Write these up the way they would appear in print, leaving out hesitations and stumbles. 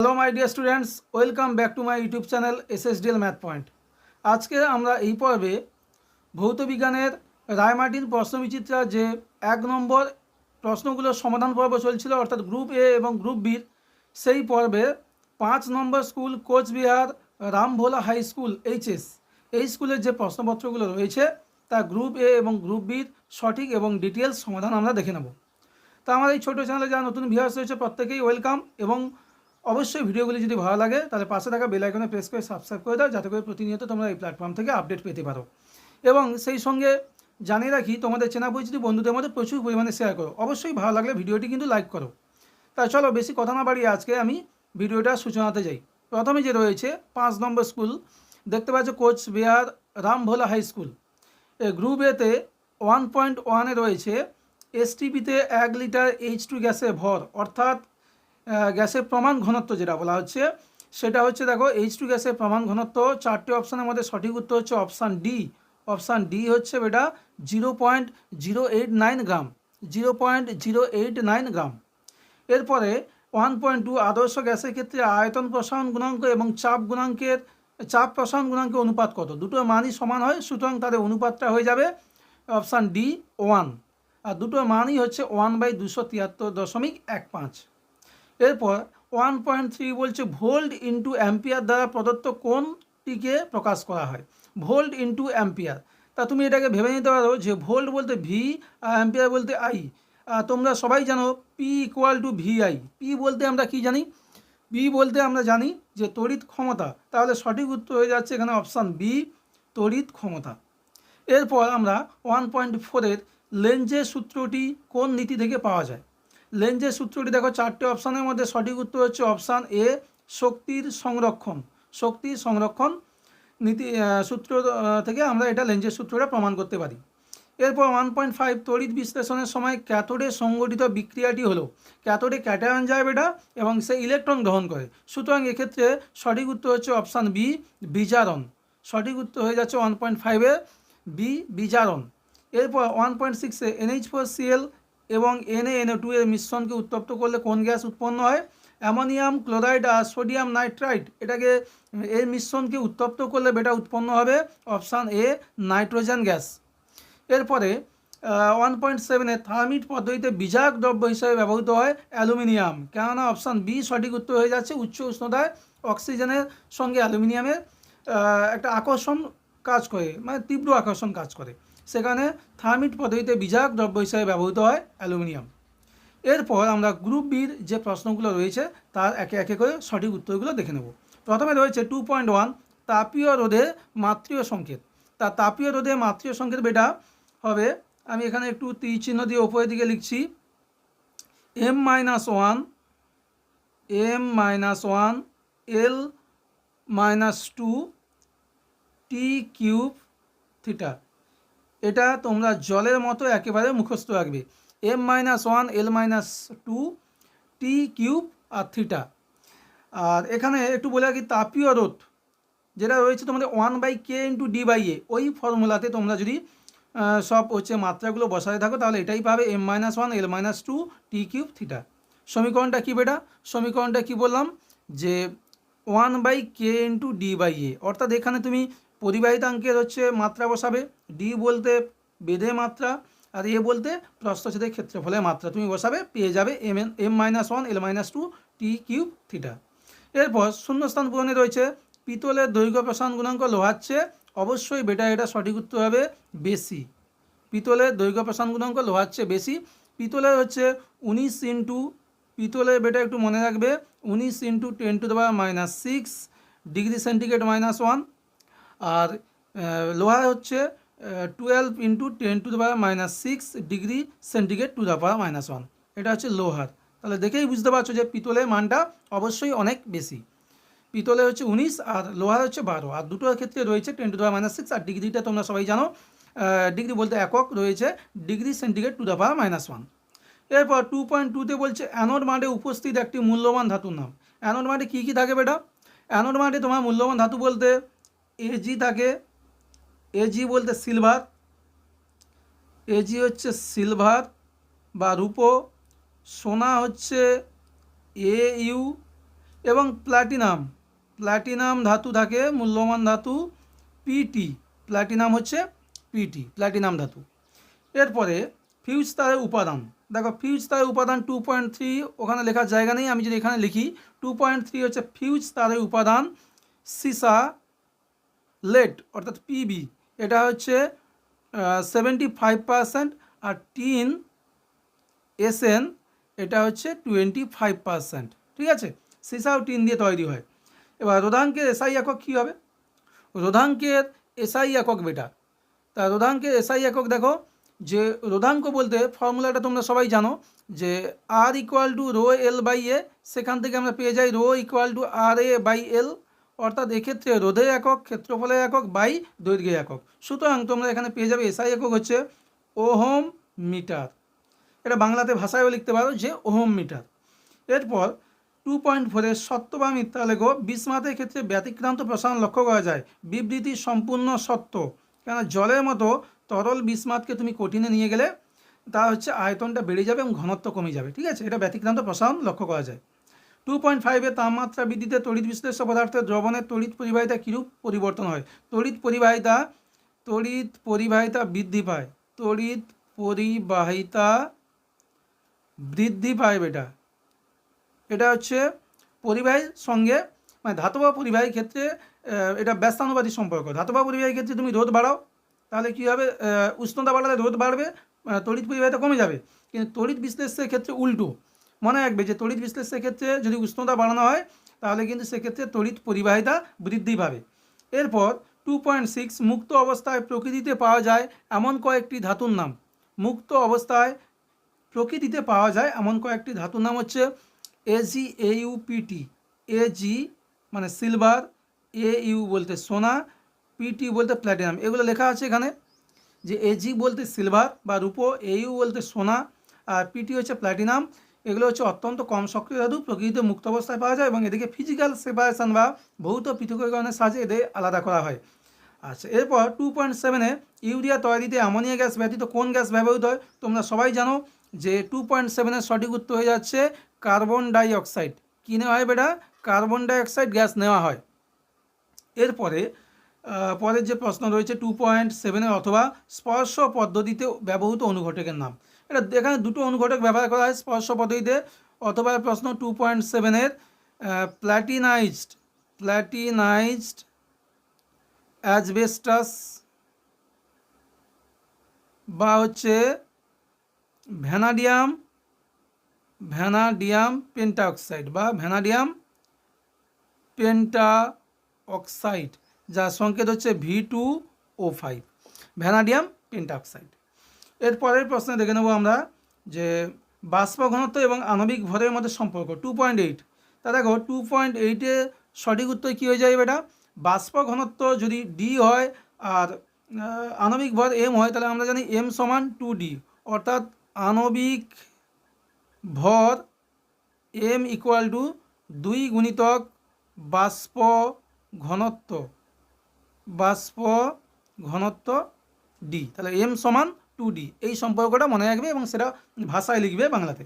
Hello my dear students, welcome back to my YouTube channel SSDL math point. আজকে আমরা এই পর্বে ভৌত বিজ্ঞানের রায়মার্টিন প্রশ্নবিচিত্রা যে 1 নম্বর প্রশ্নগুলোর সমাধান পর্ব চলছিল, অর্থাৎ গ্রুপ এ এবং গ্রুপ বির, সেই পর্বে 5 নম্বর school Cooch Behar Rambhola high school HS, এই স্কুলের যে প্রশ্নপত্রগুলো রয়েছে তা গ্রুপ এ এবং গ্রুপ বির সঠিক এবং ডিটেলস সমাধান আমরা দেখে নেব। তো আমার এই ছোটো চ্যানেলে যারা নতুন ভিউয়ার্স রয়েছে প্রত্যেকেই ওয়েলকাম, এবং অবশ্যই ভিডিওগুলি যদি ভালো লাগে তাহলে পাশে থাকা বেল আইকনে প্রেস করে সাবস্ক্রাইব করে দাও, যাতে করে প্রতিনিয়ত তোমরা এই প্ল্যাটফর্ম থেকে আপডেট পেতে পারো। এবং সেই সঙ্গে জানিয়ে রাখি, তোমাদের চেনা পরিচিত বন্ধুদের মধ্যে প্রচুর পরিমাণে শেয়ার করো। অবশ্যই ভালো লাগলে ভিডিওটি কিন্তু লাইক করো। তাই চলো বেশি কথা না বাড়িয়ে আজকে আমি ভিডিওটা সূচনাতে যাই। প্রথমে যে রয়েছে 5 নম্বর স্কুল, দেখতে পাচ্ছ Cooch Behar Rambhola high school. Group এতে 1.1-এ রয়েছে এসটিপিতে 1 লিটার H2 গ্যাসের ভর, অর্থাৎ গ্যাসের প্রমাণ ঘনত্ব যেটা বলা হচ্ছে সেটা হচ্ছে, দেখো H2 গ্যাসের প্রমাণ ঘনত্ব 4টে অপশানের মধ্যে সঠিক উত্তর হচ্ছে অপশান ডি। অপশান ডি হচ্ছে বেটা 0.089 গ্রাম, 0.089 গ্রাম। এরপরে 1.2 আদর্শ গ্যাসের ক্ষেত্রে আয়তন প্রসারণ গুণাঙ্ক এবং চাপ প্রসারণ গুণাঙ্কের অনুপাত কত? দুটোর মানই সমান হয়, সুতরাং তাদের অনুপাতটা হয়ে যাবে অপশান ডি 1, আর দুটোর মানই হচ্ছে 1/273.15। এরপর 1.3 বলছে ভোল্ট ইন্টু অ্যাম্পিয়ার দ্বারা প্রদত্ত কোনটিকে প্রকাশ করা হয়? Volt into ampere. তা তুমি এটাকে ভেবে নিতে পারো যে ভোল্ট বলতে ভি আর অ্যাম্পিয়ার বলতে আই। তোমরা সবাই জানো P equal to VI. P বলতে আমরা কি জানি? বি বলতে আমরা জানি যে তড়িৎ ক্ষমতা। তাহলে সঠিক উত্তর হয়ে যাচ্ছে এখানে অপশান বি, তড়িৎ ক্ষমতা। এরপর আমরা 1.4-এর লেঞ্জের সূত্রটি কোন নীতি থেকে পাওয়া যায়? লেঞ্জের সূত্রটি দেখো 4টে অপশানের মধ্যে সঠিক উত্তর হচ্ছে অপশান এ, শক্তির সংরক্ষণ। শক্তির সংরক্ষণ নীতি সূত্র থেকে আমরা এটা লেঞ্জের সূত্রটা প্রমাণ করতে পারি। এরপর 1.5 তড়িৎ বিশ্লেষণের সময় ক্যাথোডে সংঘটিত বিক্রিয়াটি হলো, ক্যাথোডে ক্যাটায়ন যায় বেটা এবং সে ইলেকট্রন গ্রহণ করে, সুতরাং এক্ষেত্রে সঠিক উত্তর হচ্ছে অপশান বি, বিজারণ। সঠিক উত্তর হয়ে যাচ্ছে 1.5-এ বি, বিজারণ। এরপর 1.6-এ NH4Cl এবং NaNO2 এর মিশ্রণকে উত্তপ্ত করলে কোন গ্যাস উৎপন্ন হয়? অ্যামোনিয়াম ক্লোরাইড আর সোডিয়াম নাইট্রাইট, এটাকে এর মিশ্রণকে উত্তপ্ত করলে বেটা উৎপন্ন হবে অপশান এ, নাইট্রোজেন গ্যাস। এরপরে 1.7-এ থার্মিট পদ্ধতিতে বিজারক দ্রব্য হিসাবে ব্যবহৃত হয় অ্যালুমিনিয়াম, কেননা অপশান বি সঠিক উত্তর হয়ে যাচ্ছে উচ্চ উষ্ণতায় অক্সিজেনের সঙ্গে অ্যালুমিনিয়ামের একটা আকর্ষণ কাজ করে, মানে তীব্র আকর্ষণ কাজ করে, সেখানে থার্মিট পদ্ধতিতে বিজারক দ্রব্য হিসাবে ব্যবহৃত হয় অ্যালুমিনিয়াম। এরপর আমরা গ্রুপ বির যে প্রশ্নগুলো রয়েছে তার একে একে করে সঠিক উত্তরগুলো দেখে নেব। প্রথমে রয়েছে 2.1 তাপীয় রোধে মাত্রীয় সংকেত। তা তাপীয় রোধে মাত্রীয় সংকেত বেটা হবে, আমি এখানে একটু তীর চিহ্ন দিয়ে ওপরের দিকে লিখছি, m-1 l-2 t³ θ। এটা তোমরা জলের মতো একেবারে মুখস্থ রাখবে, m-1 l-2 t³ আর থিটা। আর এখানে একটু বলে রাখি, তাপীয় রোধ যেটা রয়েছে তোমাদের 1/k/d/a, ওই ফর্মুলাতে তোমরা যদি সব হচ্ছে মাত্রাগুলো বসাতে থাকো তাহলে এটাই পাবে, m-1 l-2 t³ θ। সমীকরণটা কী বেটা? সমীকরণটা কি বললাম যে 1/k/d/a, অর্থাৎ এখানে তুমি পরিবাহিতাঙ্কের হচ্ছে মাত্রা বসাবে, ডি বলতে বেধে মাত্রা আর এ বলতে প্রস্থচ্ছেদের ক্ষেত্রফলের মাত্রা তুমি বসাবে, পেয়ে যাবে m-1 l-2 t³ θ। এরপর শূন্যস্থান পূরণে রয়েছে পিতলের দৈর্ঘ্য প্রসারণ গুণাঙ্ক লোহার চেয়ে, অবশ্যই বেটা এটা সঠিক উত্তর হবে বেশি। পিতলের দৈর্ঘ্য প্রসারণ গুণাঙ্ক লোহার চেয়ে বেশি। পিতলের হচ্ছে 19 পিতলের বেটা একটু মনে রাখবে 19 × 10⁻⁶ ডিগ্রি সেন্টিগ্রেড -1, আর লোহা হচ্ছে 12 × 10⁻⁶ ডিগ্রি সেন্টিগ্রেড (⁻⁻1). এটা হচ্ছে লোহার। তাহলে দেখেই বুঝতে পারছো যে পিতলের মানটা অবশ্যই অনেক বেশি। পিতলে হচ্ছে 19 আর লোহার হচ্ছে 12, আর দুটোর ক্ষেত্রে রয়েছে 10⁻⁶, আর ডিগ্রিটা তোমরা সবাই জানো, ডিগ্রি বলতে একক রয়েছে ডিগ্রি সেন্টিগ্রেড (⁻⁻1). এরপর 2.2-তে বলছে অ্যানোড মাডে উপস্থিত একটি মূল্যবান ধাতুর নাম। অ্যানোড মাডে কী কী থাকে বেটা? অ্যানোড মাডে তোমার মূল্যবান ধাতু বলতে এজি থাকে, এজি বলতে সিলভার, এজি হচ্ছে সিলভার বা রূপো, সোনা হচ্ছে AU, এবং প্ল্যাটিনাম ধাতু থাকে, মূল্যবান ধাতু পিটি, প্ল্যাটিনাম হচ্ছে পিটি, প্ল্যাটিনাম ধাতু। এরপরে ফিউজ তারের উপাদান, দেখো ফিউজ তারের উপাদান 2.3, ওখানে লেখার জায়গা নেই, আমি যদি এখানে লিখি 2.3 হচ্ছে ফিউজ তারের উপাদান। সিসা লেড অর্থাৎ পিবি, এটা হচ্ছে 75%, আর টিন এসএন এটা হচ্ছে 25%, ঠিক আছে। সিসা ও টিন দিয়ে তৈরি হয়। এবার রোধাঙ্কের এসআই একক কী হবে? রোধাঙ্কের এসআই একক বেটা, তা রোধাঙ্কের এসআই একক দেখো, যে রোধাঙ্ক বলতে ফর্মুলাটা তোমরা সবাই জানো, যে R equal to rho L by A, সেখান থেকে আমরা পেয়ে যাই rho equal to R A by L, অর্থাৎ এক্ষেত্রে রোধের একক, ক্ষেত্রফলের একক বাই দৈর্ঘ্যের একক। সুতরাং তোমরা এখানে পেয়ে যাবে এসআই একক হচ্ছে ওহম মিটার, এটা বাংলাতে ভাষায়ও লিখতে পারো যে ওহম মিটার। এরপর 2.4 সত্য বা মিথ্যা লেখো। বিসমাতের ক্ষেত্রে ব্যতিক্রান্ত প্রসারণ লক্ষ্য করা যায়, বিবৃতি সম্পূর্ণ সত্য, কেন জলের মতো তরল বিসমাতকে তুমি কঠিনে নিয়ে গেলে তা হচ্ছে আয়তনটা বেড়ে যাবে এবং ঘনত্ব কমে যাবে, ঠিক আছে, এটা ব্যতিক্রান্ত প্রসারণ লক্ষ্য করা যায়। 2.5 তাপমাত্রা বৃদ্ধিতে তড়িৎ বিশ্লেষ্য পদার্থের দ্রবণের তড়িৎ পরিবাহিতা কীরূপ পরিবর্তন হয়? তড়িৎ পরিবাহিতা বৃদ্ধি পায়, তড়িৎ পরিবাহিতা বৃদ্ধি পায় বেটা। এটা হচ্ছে পরিবাহীর সঙ্গে, মানে ধাতব পরিবাহীর ক্ষেত্রে এটা ব্যস্তানুপাতিক সম্পর্ক। ধাতব পরিবাহীর ক্ষেত্রে তুমি রোধ বাড়াও, তাহলে কী হবে? উষ্ণতা বাড়ালে রোধ বাড়বে, তড়িৎ পরিবাহিতা কমে যাবে। কিন্তু তড়িৎ বিশ্লেষের ক্ষেত্রে উল্টো, মনে রাখবে যে তড়িৎ বিশ্লেষের ক্ষেত্রে যদি উষ্ণতা বাড়ানো হয় তাহলে কিন্তু সেক্ষেত্রে তড়িৎ পরিবাহিতা বৃদ্ধি পাবে। এরপর 2.6 মুক্ত অবস্থায় প্রকৃতিতে পাওয়া যায় এমন কয়েকটি ধাতুর নাম। মুক্ত অবস্থায় প্রকৃতিতে পাওয়া যায় এমন কয়েকটি ধাতুর নাম হচ্ছে AgAuPt, Ag মানে সিলভার, Au বলতে সোনা, Pt বলতে প্ল্যাটিনাম। এগুলো লেখা আছে এখানে, যে Ag বলতে সিলভার বা রূপো, Au বলতে সোনা, আর Pt হচ্ছে প্ল্যাটিনাম। এগুলো হচ্ছে অত্যন্ত কম সক্রিয় ধাতু, প্রকৃতিতে মুক্ত অবস্থায় পাওয়া যায় এবং এদিকে ফিজিক্যাল সেপারেশন বা ভৌত পৃথকীকরণের সাহায্যে এদের আলাদা করা হয়। আচ্ছা, এরপর 2.7 ইউরিয়া তৈরিতে অ্যামোনিয়া গ্যাস ব্যতীত কোন গ্যাস ব্যবহৃত হয়? তোমরা সবাই জানো যে 2.7 সঠিক উত্তর হয়ে যাচ্ছে কার্বন ডাই অক্সাইড। কী নেওয়া হয় বেটা? কার্বন ডাই অক্সাইড গ্যাস নেওয়া হয়। এরপরে পরের যে প্রশ্ন রয়েছে 2.7 অথবা স্পর্শ পদ্ধতিতে ব্যবহৃত অনুঘটকের নাম। এটা এখানে দুটো অনুঘটক ব্যবহার করা হয় স্পর্শ পদ্ধতিতে। অথবা প্রশ্ন 2.7 প্ল্যাটিনাইজড অ্যাজবেস্টাস বা হচ্ছে ভ্যানাডিয়াম পেন্টাঅক্সাইড বা ভ্যানাডিয়াম পেন্টাঅক্সাইড, যার সংকেত হচ্ছে V2O5, ভ্যানাডিয়াম পেন্টাঅক্সাইড। এর পরের প্রশ্নে দেখে নেব আমরা যে বাষ্প ঘনত্ব এবং আণবিক ভরের মধ্যে সম্পর্ক 2.8। তা দেখো 2.8-এ সঠিক উত্তর কী হয়ে যায় বেটা? বাষ্প ঘনত্ব যদি D হয় আর আণবিক ভর M হয়, তাহলে আমরা জানি M সমান 2D, অর্থাৎ আণবিক ভর M ইকুয়াল টু 2 গুণিতক বাষ্প ঘনত্ব D, তাহলে M সমান 2D, এই সম্পর্কটা মনে রাখবে এবং সেটা ভাষায় লিখবে বাংলাতে।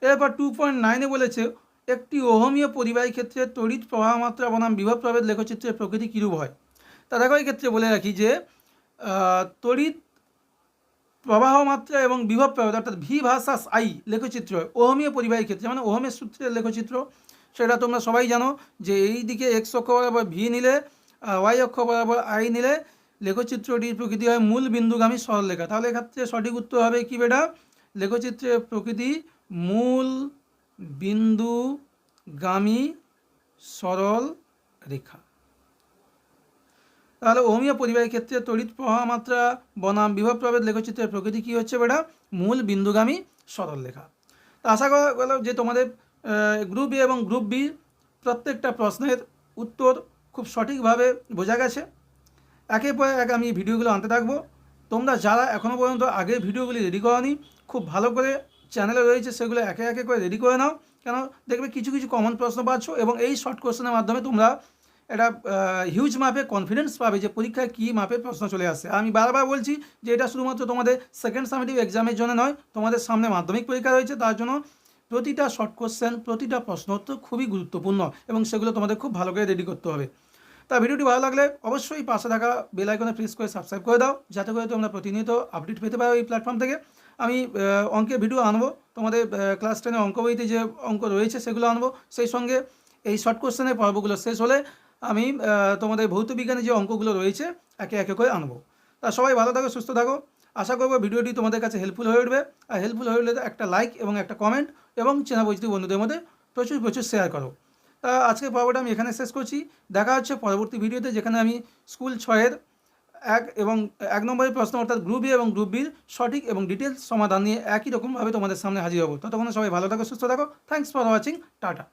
এরপর 2.9-এ বলেছে একটি ওহমীয় পরিবাহী ক্ষেত্রে তড়িৎ প্রবাহ মাত্রা বনাম বিভব প্রভেদ লেখচিত্রের প্রকৃতি কীরূপ হয়? তা দেখো এই ক্ষেত্রে বলে রাখি যে তড়িৎ প্রবাহ মাত্রা এবং বিভব প্রভেদ অর্থাৎ V ভার্সাস I লেখচিত্র ওহমীয় পরিবাহী ক্ষেত্রে, মানে ওহমের সূত্রের লেখচিত্র, সেটা তোমরা সবাই জানো যে এই দিকে x অক্ষ বরাবর V নিলে, y অক্ষ বরাবর I নিলে লেখচিত্রটির প্রকৃতি হয় মূল বিন্দুগামী সরলরেখা। তাহলে এক্ষেত্রে সঠিক উত্তর হবে কি বেটা? লেখচিত্রের প্রকৃতি মূল বিন্দুগামী সরল রেখা। তাহলে ওহমীয় পরিবাহীর ক্ষেত্রে তড়িৎ প্রবাহ মাত্রা বনাম বিভব প্রভেদ লেখচিত্রের প্রকৃতি কী হচ্ছে বেটা? মূল বিন্দুগামী সরল রেখা। তা আশা করা গেল যে তোমাদের গ্রুপ এ এবং গ্রুপ বি প্রত্যেকটা প্রশ্নের উত্তর খুব সঠিকভাবে বোঝা গেছে। একের পর এক আমি ভিডিওগুলো আনতে থাকবো। তোমরা যারা এখনও পর্যন্ত আগের ভিডিওগুলি রেডি করোনি, খুব ভালো করে চ্যানেলে রয়েছে সেগুলো একে একে করে রেডি করে নাও, কেন দেখবে কিছু কিছু কমন প্রশ্ন পাচ্ছ এবং এই শর্ট কোশ্চেনের মাধ্যমে তোমরা একটা হিউজ মাপে কনফিডেন্স পাবে যে পরীক্ষায় কী মাপের প্রশ্ন চলে আসছে। আমি বারবার বলছি যে এটা শুধুমাত্র তোমাদের সেকেন্ড সামেটিভ এক্সামের জন্য নয়, তোমাদের সামনে মাধ্যমিক পরীক্ষা রয়েছে, তার জন্য প্রতিটা শর্ট কোশ্চেন, প্রতিটা প্রশ্ন উত্তর খুবই গুরুত্বপূর্ণ এবং সেগুলো তোমাদের খুব ভালো করে রেডি করতে হবে। তা ভিডিওটি ভালো লাগলে অবশ্যই পাশে থাকা বেল আইকনে প্রেস করে সাবস্ক্রাইব করে দাও, যাতে করে তোমরা প্রতিনিয়ত আপডেট পেতে পারো এই প্ল্যাটফর্ম থেকে। আমি অঙ্কের ভিডিও আনবো, তোমাদের ক্লাস 10 অঙ্ক বইতে যে অঙ্ক রয়েছে সেগুলো আনবো, সেই সঙ্গে এই শর্ট কোশ্চেনের পর্বগুলো শেষ হলে আমি তোমাদের ভৌত বিজ্ঞানে যে অঙ্কগুলো রয়েছে একে একে করে আনবো। তা সবাই ভালো থাকো, সুস্থ থাকো। আশা করবো ভিডিওটি তোমাদের কাছে হেল্পফুল হয়ে উঠবে। আর হেল্পফুল হয়ে উঠলে একটা লাইক এবং একটা কমেন্ট এবং চেনা পরিচিত বন্ধুদের মধ্যে প্রচুর প্রচুর শেয়ার করো। তা আজকের পর্বটা আমি এখানে শেষ করছি। দেখা হচ্ছে পরবর্তী ভিডিওতে, যেখানে আমি স্কুল 6-এর 1 নম্বরের প্রশ্ন অর্থাৎ গ্রুপ এ এবং গ্রুপ বির সঠিক এবং ডিটেলস সমাধান নিয়ে একই রকমভাবে তোমাদের সামনে হাজির হবো। ততক্ষণ সবাই ভালো থাকো, সুস্থ থাকো। Thanks for watching. টাটা।